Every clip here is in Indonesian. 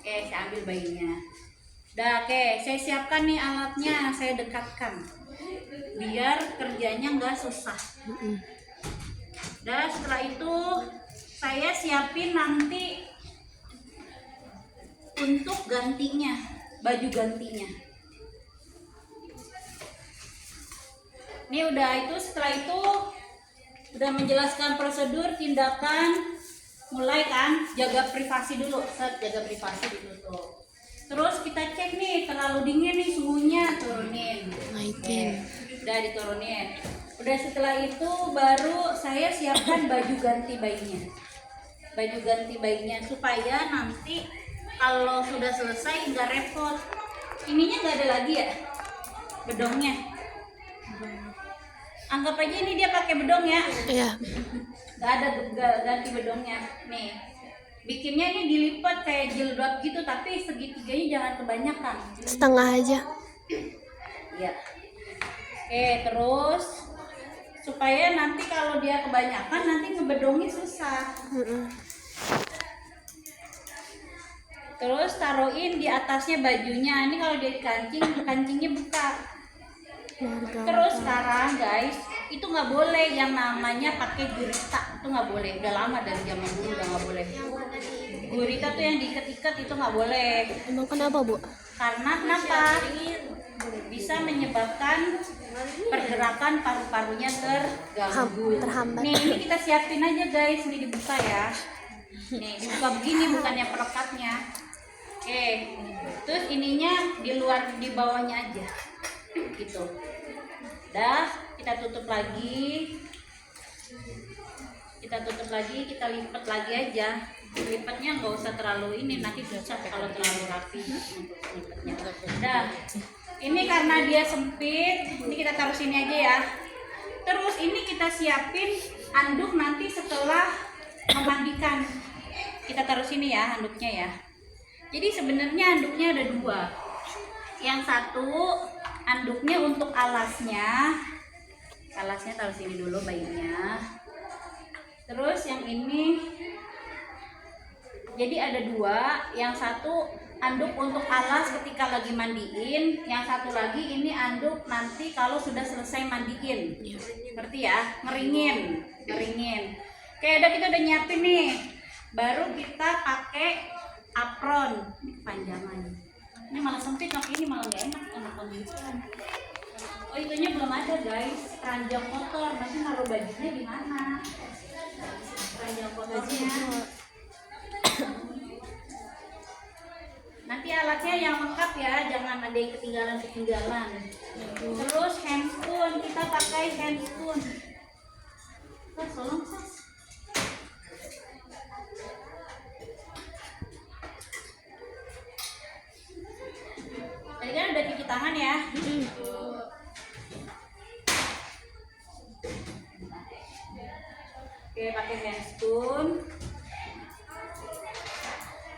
Oke, saya ambil bayinya. Udah, oke, saya siapkan nih alatnya, saya dekatkan biar kerjanya nggak susah. Dan setelah itu saya siapin nanti untuk gantinya, baju gantinya. Ini udah itu, setelah itu udah menjelaskan prosedur tindakan, mulai kan jaga privasi dulu, jaga privasi dulu tuh. Terus kita cek nih, terlalu dingin nih suhunya, turunin. Naikin. Udah diturunin. Udah setelah itu baru saya siapkan baju ganti bayinya. Baju ganti bayinya supaya nanti kalau sudah selesai nggak repot. Ininya nggak ada lagi ya, bedongnya. Anggap aja ini dia pakai bedong ya. Iya. Nggak ada ganti bedongnya. Nih, bikinnya ini dilipat kayak jilbab gitu, tapi segitiganya jangan kebanyakan. Setengah aja. Ya. Oke, terus supaya nanti kalau dia kebanyakan nanti ngebedongnya susah. Terus taruhin di atasnya bajunya. Ini kalau dia kancing, kancingnya buka. Terus sekarang guys, itu nggak boleh yang namanya pakai gurita, itu nggak boleh. Udah lama dari zaman dulu udah nggak boleh. Gurita tuh yang diikat-ikat itu nggak boleh. Emang kenapa, Bu? Karena kenapa? Bisa menyebabkan pergerakan paru-parunya terganggu. Terhambat. Nih, ini kita siapin aja guys, ini dibuka ya. Nih, dibuka begini, bukannya pelekatnya. Oke, terus ininya di luar, di bawahnya aja, gitu. Dah, kita tutup lagi. Kita lipat lagi aja. Lipatnya nggak usah terlalu ini, nanti susah kalau terlalu rapi untuk lipatnya. Dah, ini karena dia sempit, ini kita taruh sini aja ya. Terus ini kita siapin anduk nanti setelah memandikan. Kita taruh sini ya anduknya ya. Jadi sebenarnya anduknya ada dua. Yang satu anduknya untuk alasnya. Alasnya taruh sini dulu bayinya. Terus yang ini, jadi ada dua. Yang satu anduk untuk alas ketika lagi mandiin, yang satu lagi ini anduk nanti kalau sudah selesai mandiin. Ngerti ya? Ngeringin. Oke, kita udah nyiapin nih. Baru kita pakai apron. Ini kepanjangan. Ini malah sempit, ini malah gak enak. Oh, itunya belum ada guys, keranjang kotor. Nanti naruh bajunya di mana? Keranjang kotornya. Nanti alatnya yang lengkap ya, jangan ada yang ketinggalan. Terus handscoon, kita pakai handscoon. Tolong Sas. Tadi kan udah cuci tangan ya. Oke, pakai handscoon.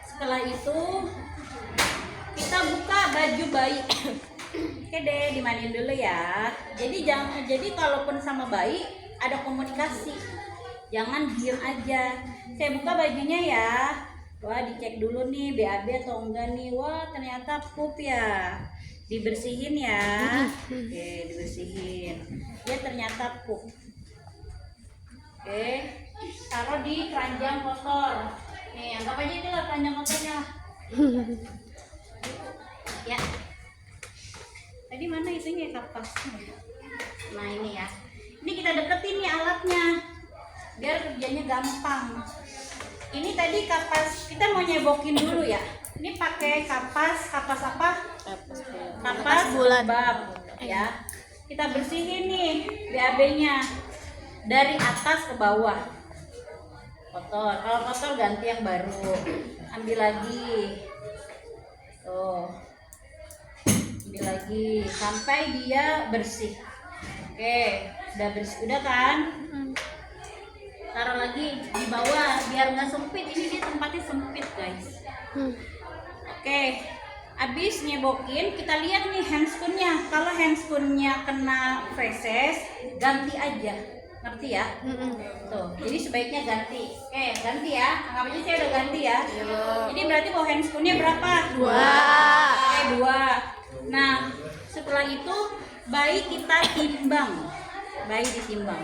Setelah itu kita buka baju bayi. Oke deh, dimandiin dulu ya. Jadi kalaupun sama bayi ada komunikasi. Jangan diem aja. Saya buka bajunya ya. Wah, dicek dulu nih BAB atau enggak nih. Wah, ternyata pup ya. Dibersihin ya. Oke, dibersihin. Ya, ternyata pup. Oke, taruh di keranjang kotor. Nih, anggap aja itu lah keranjang kotornya. Ya. Tadi mana itunya kapasnya? Nah, ini ya. Ini kita deketin nih alatnya. Biar kerjanya gampang. Ini tadi kapas, kita mau nyebokin dulu ya. Ini pakai kapas apa? Kapas bulat ya. Kita bersihin nih BAB-nya dari atas ke bawah. Kotor. Kalau kotor ganti yang baru. Ambil lagi. Tuh. Ambil lagi sampai dia bersih. Oke, udah bersih, udah kan? Taruh lagi di bawah biar nggak sempit. Ini dia tempatnya sempit guys. Oke, abis nyebokin kita lihat nih handscoonnya. Kalau handscoonnya kena feses, ganti aja. ngerti ya? Mm-mm. Tuh, jadi sebaiknya ganti. Oke, ganti ya. Anggap aja saya udah ganti ya. Ini berarti bawa handscoonnya berapa? 2. Oke, 2. Nah, setelah itu bayi kita timbang. Bayi ditimbang.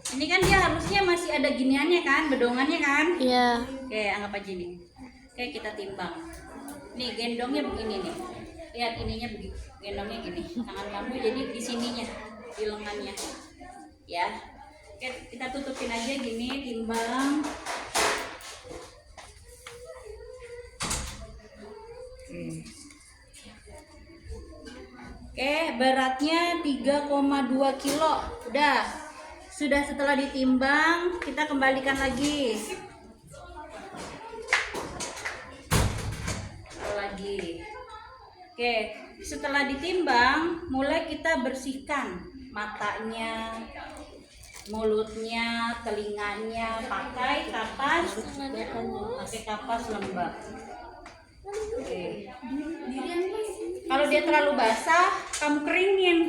Ini kan dia harusnya masih ada giniannya kan, bedongannya kan? Iya. Oke, anggap aja nih. Oke, kita timbang. Nih, gendongnya begini nih. Lihat ininya begini. Gendongnya gini. Tangan kamu jadi di sininya, di lengannya. Ya. Oke, kita tutupin aja gini, timbang. Oke, beratnya 3,2 kilo. Udah. Sudah, setelah ditimbang, kita kembalikan lagi. Oke, setelah ditimbang, mulai kita bersihkan matanya, mulutnya, telinganya, pakai kapas lembab. Oke. Kalau dia terlalu basah, kamu keringin.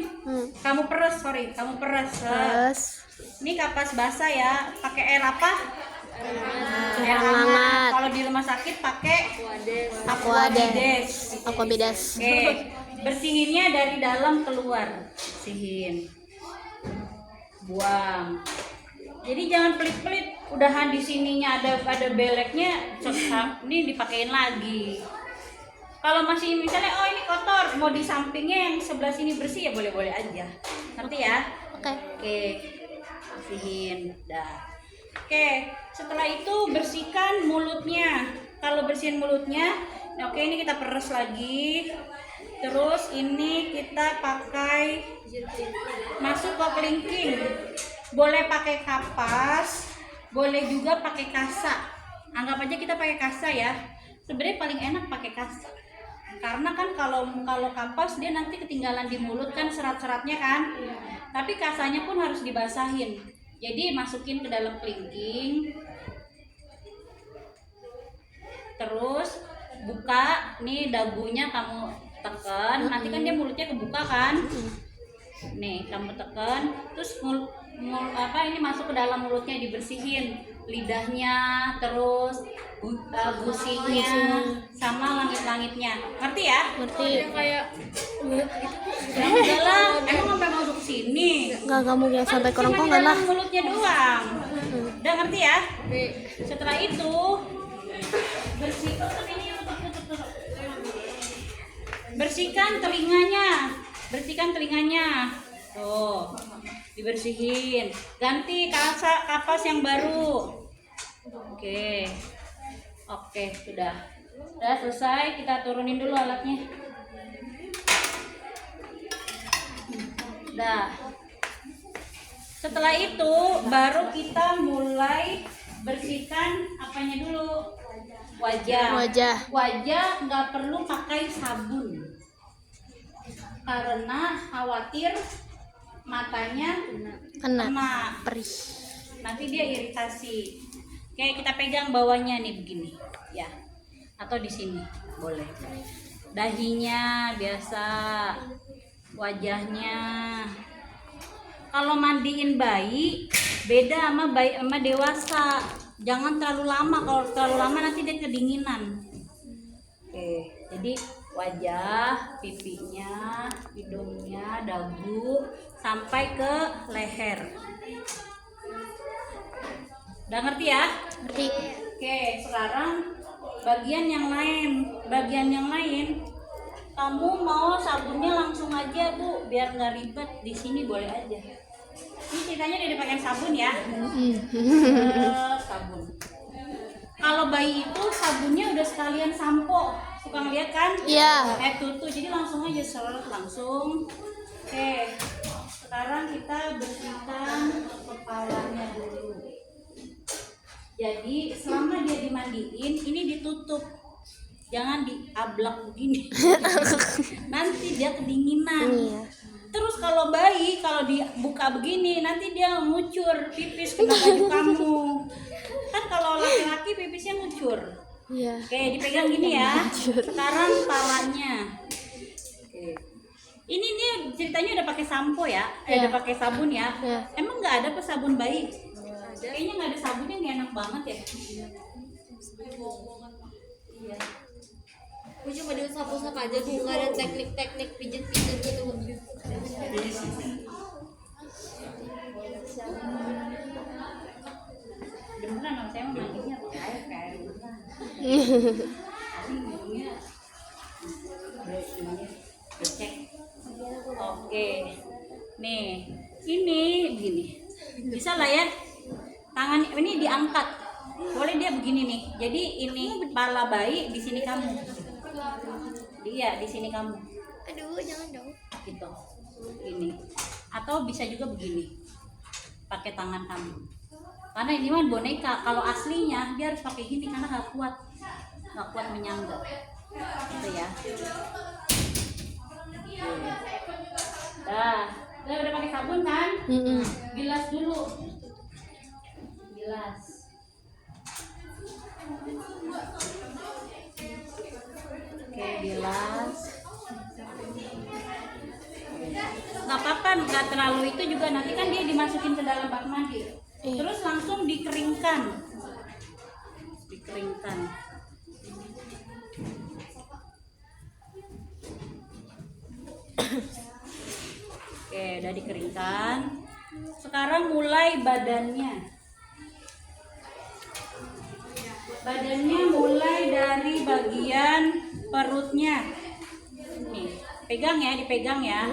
Kamu peres. Terus Ini kapas basah ya, pakai air apa? Air hangat. hangat. Kalau di rumah sakit pakai Aquabides. Oke, bersihinnya dari dalam keluar, bersihin, buang. Jadi jangan pelit-pelit, udahan di sininya ada beleknya, ini dipakein lagi. Kalau masih misalnya, oh ini kotor, mau di sampingnya yang sebelah sini bersih ya boleh-boleh aja, ngerti ya? Oke. Oke, bersihin, dah. Oke, setelah itu bersihkan mulutnya. Kalau bersihin mulutnya, oke ini kita peres lagi. Terus ini kita pakai masuk ke kelingking. Boleh pakai kapas, boleh juga pakai kasa. Anggap aja kita pakai kasa ya. Sebenarnya paling enak pakai kasa. Karena kan kalau kapas dia nanti ketinggalan di mulut kan serat-seratnya kan. Tapi kasanya pun harus dibasahin. Jadi masukin ke dalam kelingking, terus buka, nih dagunya kamu tekan, nanti kan dia mulutnya kebuka kan, nih kamu tekan, terus ini masuk ke dalam mulutnya dibersihin, lidahnya, terus gusinya, sama langit-langitnya, ngerti ya? Ngerti. Kayak Ya udah lah, emang sampai masuk ke sini. Nggak mungkin sampai Cuma di kerongkongan lah. dalam mulutnya doang. Udah ngerti ya? Setelah itu bersihkan telinganya. Tuh, dibersihin. Ganti kapas yang baru. Oke, sudah selesai. Kita turunin dulu alatnya. Dah. Setelah itu baru kita mulai bersihkan apanya dulu? Wajah nggak perlu pakai sabun karena khawatir matanya kena perih. nanti dia iritasi. Oke, kita pegang bawahnya nih begini ya, atau di sini boleh. Dahinya biasa, wajahnya. Kalau mandiin bayi beda sama dewasa. Jangan terlalu lama. Kalau terlalu lama nanti dia kedinginan. Oke, jadi wajah, pipinya, hidungnya, dagu sampai ke leher. Udah ngerti ya? Ngerti. Oke, sekarang bagian yang lain kamu mau sabunnya langsung aja Bu, biar nggak ribet. Di sini boleh aja. Ini ceritanya udah dipakai sabun ya. Sabun. Kalau bayi itu sabunnya udah sekalian sampo. Suka ngeliat kan? Iya. Tutu, jadi langsung aja seret langsung. Oke, sekarang kita bersihkan kepalanya dulu. Jadi selama dia dimandiin, ini ditutup, jangan diablak begini. Nanti dia kedinginan. Iya. Terus kalau bayi kalau dibuka begini, nanti dia ngucur pipis kena baju kamu. Kan kalau laki-laki pipisnya ngucur. Iya. Oke, dipegang gini ya. Sekarang palanya. Oke. Ini nih ceritanya udah pakai sampo ya, Iya. udah pakai sabun ya. Iya. Emang nggak ada pas sabun bayi? Kayaknya nggak ada sabunnya, nggak enak banget ya. Iya. Gue cuma diusap-usap aja tuh, nggak ada teknik-teknik pijit-pijit gitu. Beneran sama saya mau mandinya pakai air kayak beneran. Ini cek. Oke. Nih, ini begini. Bisa lah ya. Tangan ini diangkat. Boleh dia begini nih. Jadi ini kepala bayi di sini kamu. Dia di sini kamu. Aduh, jangan dong. Gitu. Ini. Atau bisa juga begini. Pakai tangan kamu. Karena ini mah boneka. Kalau aslinya dia harus pakai gini karena nggak kuat menyangga. Gitu ya. Udah pakai sabun kan? Bilas dulu. Bilas. Oke, bilas. Nggak apa-apa, nggak terlalu itu juga, nanti kan dia dimasukin ke dalam bak mandi. Terus langsung dikeringkan. Oke, udah dikeringkan. Sekarang mulai badannya. Badannya mulai dari bagian perutnya. Nih, dipegang ya.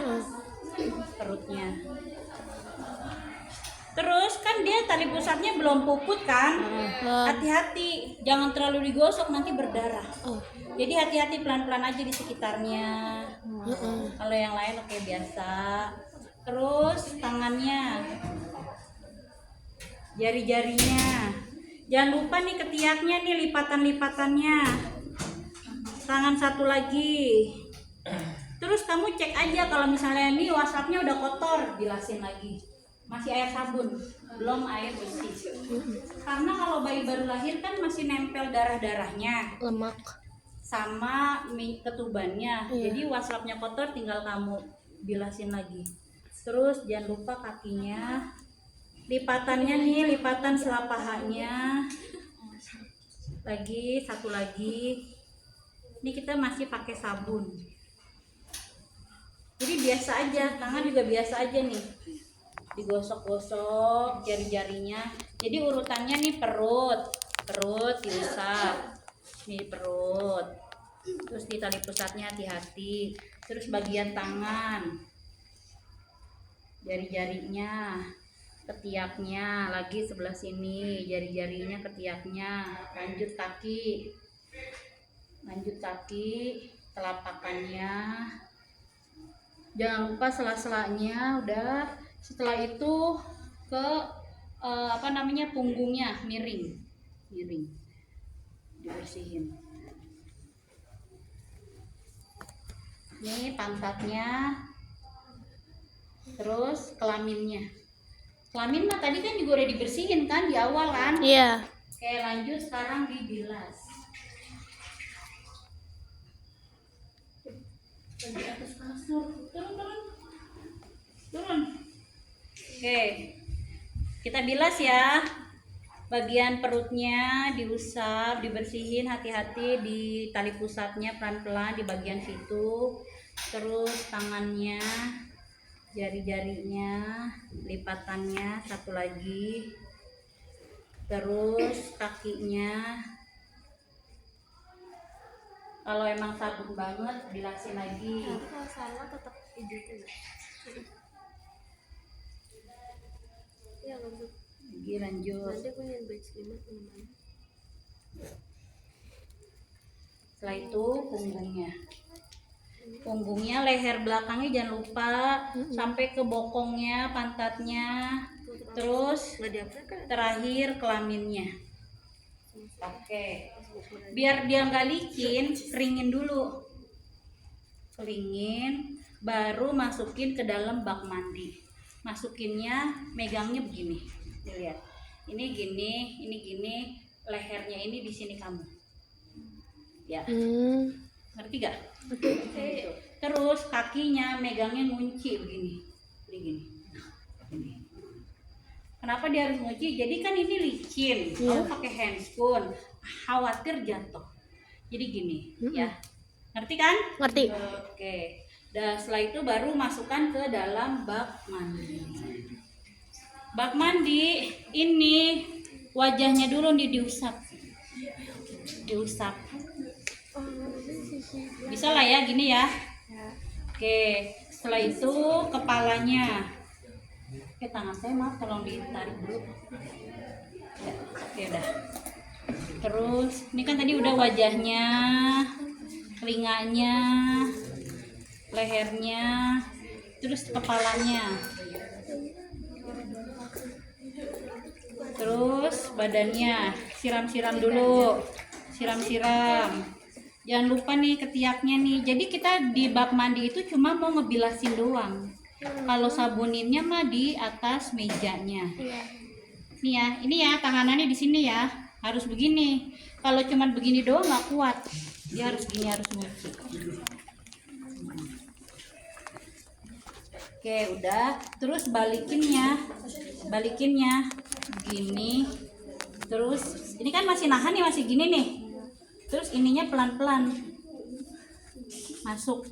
Perutnya. Terus kan dia tali pusatnya belum puput kan? Hati-hati, jangan terlalu digosok nanti berdarah. Jadi hati-hati, pelan-pelan aja di sekitarnya. Kalau yang lain oke biasa. Terus tangannya, jari-jarinya. Jangan lupa nih ketiaknya nih, lipatan-lipatannya. Tangan satu lagi. Terus kamu cek aja kalau misalnya ini wasapnya udah kotor, bilasin lagi. Masih air sabun, belum air bersih. Karena kalau bayi baru lahir kan masih nempel darah-darahnya. Lemak. Sama ketubannya. Jadi wasapnya kotor, tinggal kamu bilasin lagi. Terus jangan lupa kakinya. Lipatannya nih, lipatan selap pahanya. Lagi, satu lagi. Ini kita masih pakai sabun. Jadi biasa aja, tangan juga biasa aja nih. Digosok-gosok jari-jarinya. Jadi urutannya nih perut diusap. Nih perut. Terus di tali pusatnya hati-hati. Terus bagian tangan. Jari-jarinya. Ketiaknya lagi sebelah sini, jari-jarinya, ketiaknya. Lanjut kaki, telapakannya. Jangan lupa sela-selanya. Udah. Setelah itu ke punggungnya, miring, dibersihin. Ini pantatnya. Terus kelaminnya. Kelamin mah tadi kan juga udah dibersihin kan di awal kan? Iya. Oke, lanjut sekarang dibilas. Di atas kasur. Turun. Oke. Kita bilas ya. Bagian perutnya diusap, dibersihin, hati-hati di tali pusatnya pelan-pelan di bagian situ. Terus tangannya, jari-jarinya, lipatannya satu lagi. Terus kakinya. Kalau emang sabun banget bilasin lagi. Tapi kalau salah tetap pijitin. Iya, nggak bisa. Lagi lanjut. Nanti aku yang batch 5 teman-teman. Setelah itu punggungnya, leher belakangnya jangan lupa sampai ke bokongnya, pantatnya, terus Nggak diapres kan? terakhir kelaminnya. Oke, biar dia nggak licin, keringin dulu, baru masukin ke dalam bak mandi. Masukinnya, megangnya begini, dilihat. Ini gini, lehernya ini di sini kamu. Ya, ngerti gak? Oke. Terus kakinya megangnya ngunci begini. Begini. Kenapa dia harus ngunci? Jadi kan ini licin. Kamu pakai handscoon, khawatir jatuh. Jadi gini, ya. Ngerti kan? Ngerti. Oke. Dan setelah itu baru masukkan ke dalam bak mandi. Bak mandi ini wajahnya dulu diusap. Bisa lah ya gini ya. Oke, setelah itu kepalanya. Oke, tangan saya maaf tolong ditarik dulu. Ya, oke udah. Terus ini kan tadi udah wajahnya, telinganya, lehernya, terus kepalanya. Terus badannya siram-siram dulu. Siram-siram. Jangan lupa nih ketiaknya nih. Jadi kita di bak mandi itu cuma mau ngebilasin doang. Kalau sabuninnya mah di atas mejanya. Nih ya, ini ya tanganannya di sini ya. Harus begini. Kalau cuma begini doang nggak kuat. Dia harus gini, harus nguci. Oke, udah. Terus balikinnya begini. Terus ini kan masih nahan nih, masih gini nih. Terus ininya pelan-pelan masuk.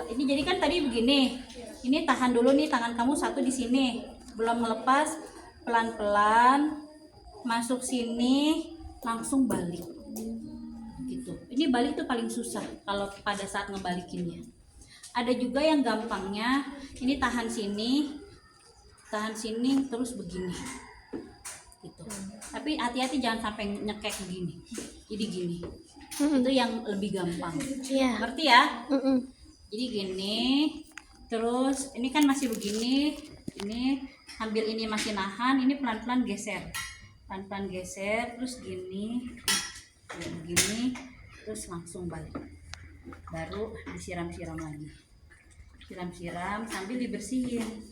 Ini jadi kan tadi begini. Ini tahan dulu nih, tangan kamu satu di sini. Belum melepas, pelan-pelan masuk sini, langsung balik. Gitu. Ini balik tuh paling susah kalau pada saat ngebalikinnya. Ada juga yang gampangnya, ini tahan sini, terus begini. Gitu. Tapi hati-hati jangan sampai nyekek begini. Jadi gini. Itu yang lebih gampang. Iya. Ngerti ya? Jadi gini. Terus ini kan masih begini. Ini ambil ini masih nahan, ini pelan-pelan geser. Pelan-pelan geser, terus gini. Begini, terus langsung balik. Baru disiram-siram lagi. Siram-siram sambil dibersihin.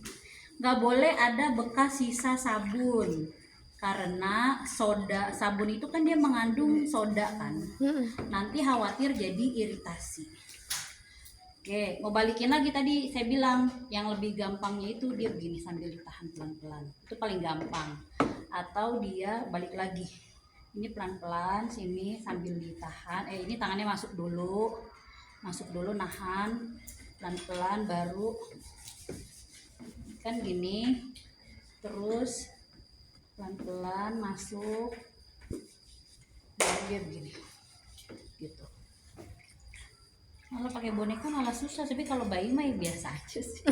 Nggak boleh ada bekas sisa sabun. Karena sabun itu kan dia mengandung soda kan, nanti khawatir jadi iritasi. Oke, mau balikin lagi tadi saya bilang yang lebih gampangnya itu dia begini sambil ditahan pelan-pelan, itu paling gampang. Atau dia balik lagi, ini pelan-pelan sini sambil ditahan. Ini tangannya masuk dulu nahan pelan-pelan, baru kan gini, terus pelan-pelan masuk, baru dia begini gitu. Kalau pakai boneka malah susah, tapi kalau bayi mah ya biasa aja sih.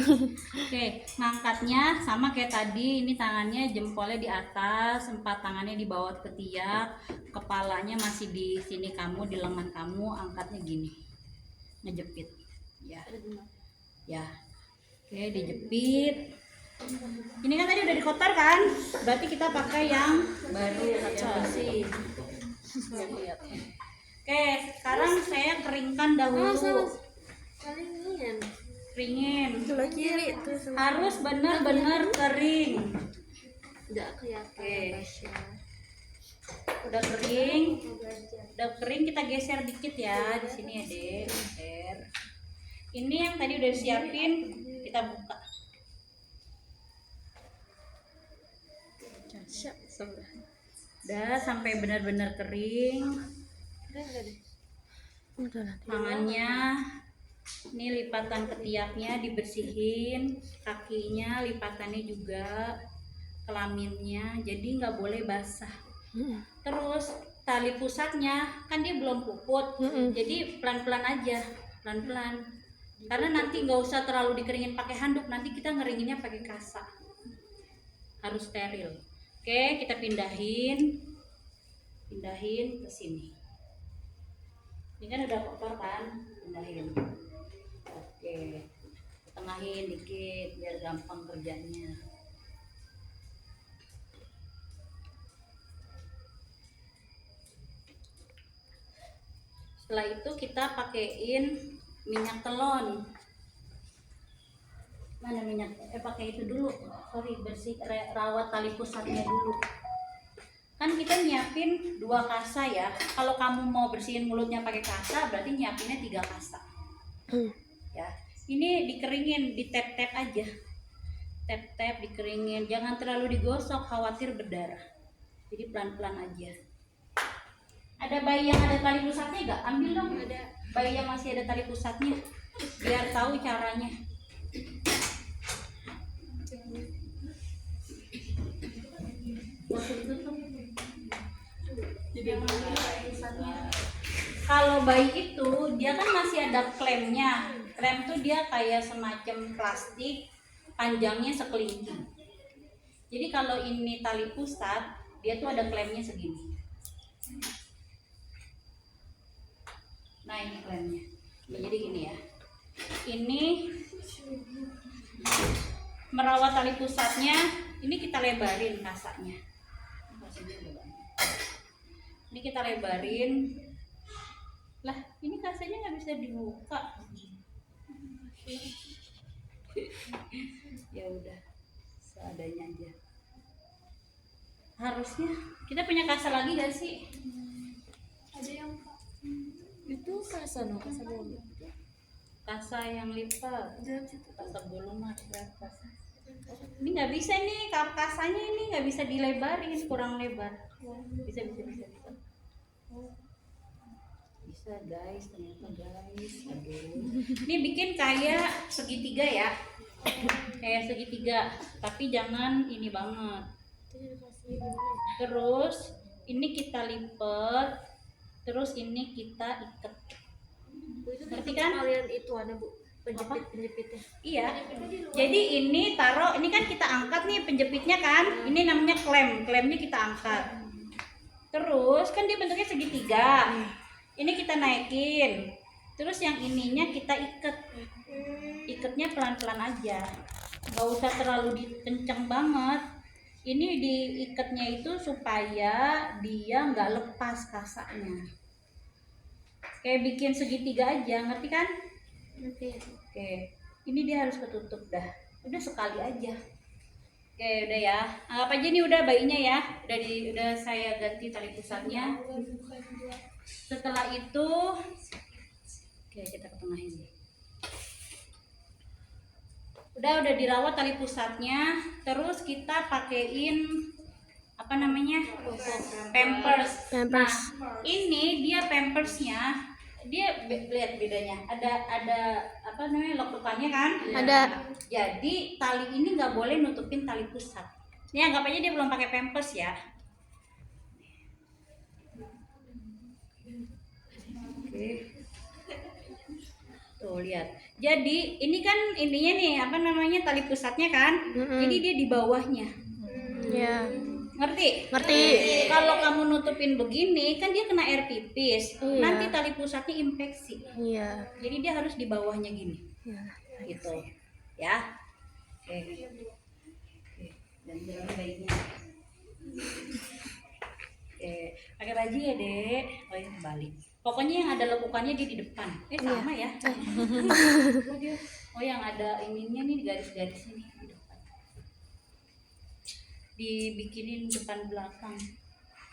Oke, ngangkatnya sama kayak tadi. Ini tangannya, jempolnya di atas, 4 tangannya di bawah ketiak, kepalanya masih di sini kamu, di lengan kamu, angkatnya gini, ngejepit ya. Oke, dijepit. Ini kan tadi udah dikotor kan, berarti kita pakai yang baru, yang bersih. Oke, sekarang saya keringkan dahulu. Keringin. Harus benar-benar kering. Oke. Udah kering, kita geser dikit ya di sini ya, Dek. Geser. Ini yang tadi udah disiapin, kita buka. Udah sampai benar-benar kering. Tangannya ini lipatan ketiaknya dibersihin, kakinya lipatannya juga, kelaminnya, jadi nggak boleh basah. Terus tali pusatnya kan dia belum puput, jadi pelan-pelan aja, pelan-pelan. Karena nanti nggak usah terlalu dikeringin pakai handuk, nanti kita ngeringinnya pakai kasa. Harus steril. Oke, kita pindahin ke sini. Ini kan udah kotor kan, pindahin. Oke, tengahin dikit biar gampang kerjanya. Setelah itu kita pakein minyak telon. Mana minyak? Pakai itu dulu. Sorry, rawat tali pusatnya dulu. Kan kita nyiapin 2 kasa ya. Kalau kamu mau bersihin mulutnya pakai kasa, berarti nyiapinnya 3 kasa. ya. Ini dikeringin, di tap-tap aja, tap-tap dikeringin, jangan terlalu digosok, khawatir berdarah. Jadi pelan-pelan aja. Ada bayi yang ada tali pusatnya nggak? Ambil dong. Ada bayi yang masih ada tali pusatnya, biar tahu caranya. Kalau bayi itu dia kan masih ada klemnya. Klem tuh dia kayak semacam plastik, panjangnya sekelingking. Jadi kalau ini tali pusat, dia tuh ada klemnya segini. Nah ini klemnya. Jadi gini ya. Ini merawat tali pusatnya, ini kita lebarin kasanya. Ini kita lebarin. Lah, ini kasanya nggak bisa dibuka. Ya udah, seadanya aja. Harusnya kita punya kasa lagi gak sih? Ada yang itu kasa bolu. Kasa yang lipat. Kasa bolu mas, kasa. Ini nggak bisa nih, kasanya ini nggak bisa dilebarin, kurang lebar. Bisa. Bisa guys, ternyata guys. Aduh. Ini bikin kayak segitiga ya, kayak segitiga, tapi jangan ini banget. Terus ini kita lipat, terus ini kita ikat. Ngerti kan? Kalian itu ada Bu penjepitnya. Iya. Jadi ini taruh, ini kan kita angkat nih penjepitnya kan. Ini namanya klem, klemnya kita angkat. Terus kan dia bentuknya segitiga. Ini kita naikin. Terus yang ininya kita ikat. Ikatnya pelan-pelan aja. Gak usah terlalu dikenceng banget. Ini diikatnya itu supaya dia nggak lepas kasanya. Kayak bikin segitiga aja, ngerti kan? Oke. Ini dia harus ketutup dah. Udah sekali aja. Oke, udah ya. Anggap aja nih udah bayinya ya. Udah saya ganti tali pusatnya. Setelah itu, oke kita ketengahin. Udah dirawat tali pusatnya. Terus kita pakein apa namanya? Pampers. Nah, ini dia pampersnya. Dia lihat bedanya. Ada apa namanya? Lekukannya kan? Ada. Jadi tali ini nggak boleh nutupin tali pusat. Ini anggap aja dia belum pakai pampers ya. Oke. Tuh lihat. Jadi ini kan ininya nih apa namanya tali pusatnya kan? Jadi dia di bawahnya. Ya. Ngerti? Ngerti. Kalau kamu nutupin begini kan dia kena air pipis. Iya. Nanti tali pusatnya infeksi. Iya. Jadi dia harus di bawahnya gini. Ya. Gitu. Ya. Oke. Dan jalan baiknya. Oke, pakai baju ya, Dek. Oh, ini kembali. Pokoknya yang ada lekukannya dia di depan. Sama ya. Oh, yang ada ininya nih garis-garis ini di depan. Dibikinin depan belakang.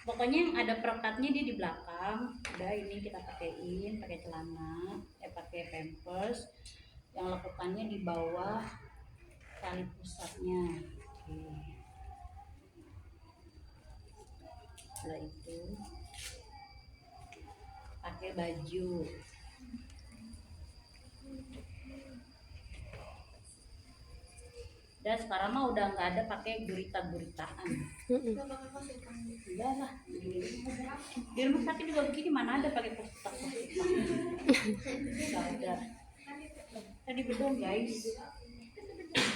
Pokoknya yang ada perekatnya dia di belakang. Udah ini kita pakein, pakai celana, pakai pampers. Yang lekukannya di bawah tali pusatnya. Oke. Setelah itu pakai baju. Dan sekarang mah udah nggak ada pakai gurita-guritaan. Udah lah. Di rumah sakit juga begini, mana ada pakai kotak-kotak. Nggak ada. Tadi bedong guys.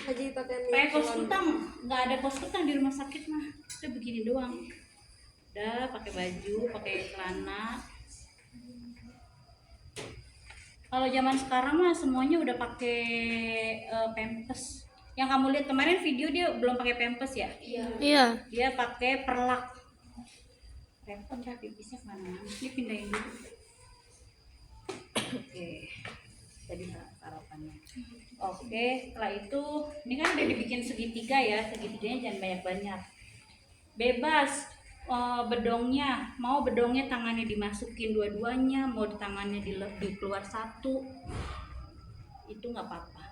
Aja pakai Kayak kos kutang, nggak ada kos kutang di rumah sakit mah. Udah begini doang. Udah pakai baju, pakai celana. Kalau zaman sekarang mah semuanya udah pakai pampers. Yang kamu lihat kemarin video dia belum pakai pampers ya? Iya. Dia pakai perlak. Repot ya pipisnya kemana? Ini pindahin dulu. Oke. Tadi sarapannya. Oke, setelah itu ini kan udah dibikin segitiga ya. Segitiganya jangan banyak-banyak. Bebas. Bedongnya, mau bedongnya tangannya dimasukin dua-duanya, mau tangannya dikeluar satu, itu nggak apa-apa,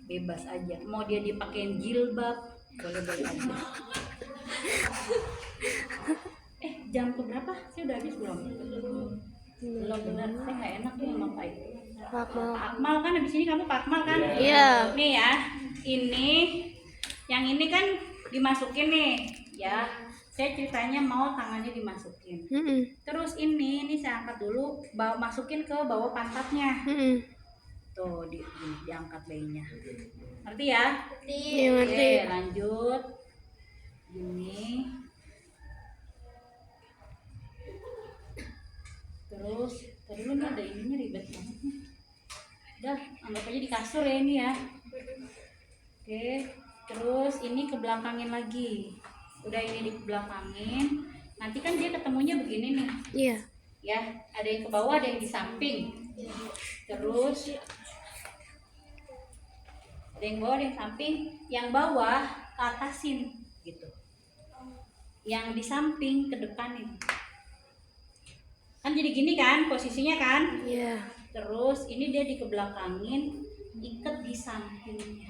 bebas aja. Mau dia dipakein jilbab, boleh-boleh aja. Jam berapa sih, udah habis belum? Belum, benar. Saya nggak enak tuh sama Pak itu. Pak Akmal. Pak Akmal kan, habis ini kamu Pak Akmal kan? Iya. Nih ya, ini yang ini kan dimasukin nih ya. Saya ceritanya mau tangannya dimasukin. Terus ini saya angkat dulu, masukin ke bawah pantatnya. Tuh diangkat bayinya. Ngerti ya? Iya, ngerti. Oke, lanjut. Gini. Terus lu nih ada ininya ribet banget nih. Udah, anggap aja di kasur ya ini ya. Oke, terus ini ke belakangin lagi. Udah, ini dibelakangin. Nanti kan dia ketemunya begini nih. Iya. Ya, ada yang ke bawah, ada yang di samping. Terus ada yang bawah, ada yang samping. Yang bawah ke atasin gitu. Yang di samping ke depanin. Kan jadi gini kan posisinya kan? Iya. Terus ini dia dikebelakangin, ikat di sampingnya.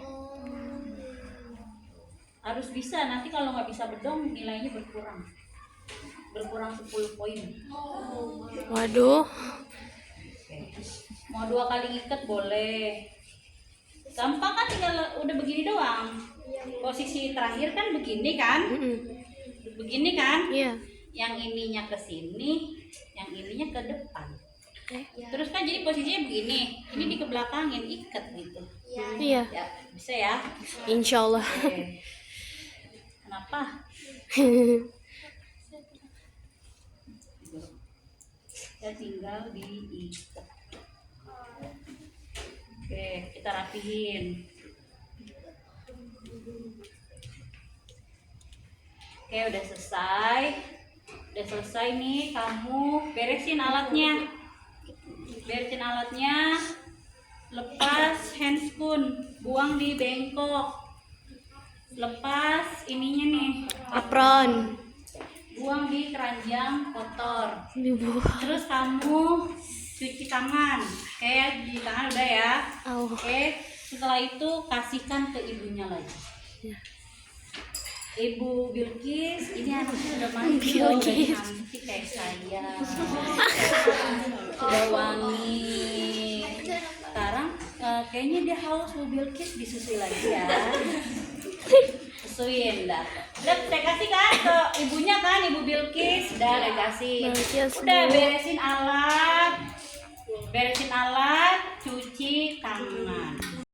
Harus bisa, nanti kalau nggak bisa bedong nilainya berkurang 10 poin. Waduh. Mau 2 kali ikat boleh, gampang kan, tinggal udah begini doang. Posisi terakhir kan begini kan, begini kan. Iya. Yang ininya ke sini, yang ininya ke depan. Terus kan jadi posisinya begini, ini dikebelakangin, ikat gitu. Iya. Ya bisa ya. Insya Allah. Oke. Kenapa? Ya tinggal diikat. Oke, kita rapihin. Oke, udah selesai. Udah selesai nih, kamu beresin alatnya. Lepas handscoon, buang di bengkok. Lepas ininya nih, Apron. buang di keranjang kotor. Dibuang. Terus kamu cuci tangan. Oke, cuci tangan udah ya. Oke, setelah itu kasihkan ke ibunya lagi. Ibu Bilkis, ini anaknya udah mandi loh, udah cantik kayak saya. Sudah wangi. Sekarang kayaknya dia haus, Bu Bilkis, disusui lagi ya. Susuin dah. Udah saya kasih kan ke ibunya kan, Ibu Bilkis. Udah saya kasih. Udah beresin alat, cuci tangan.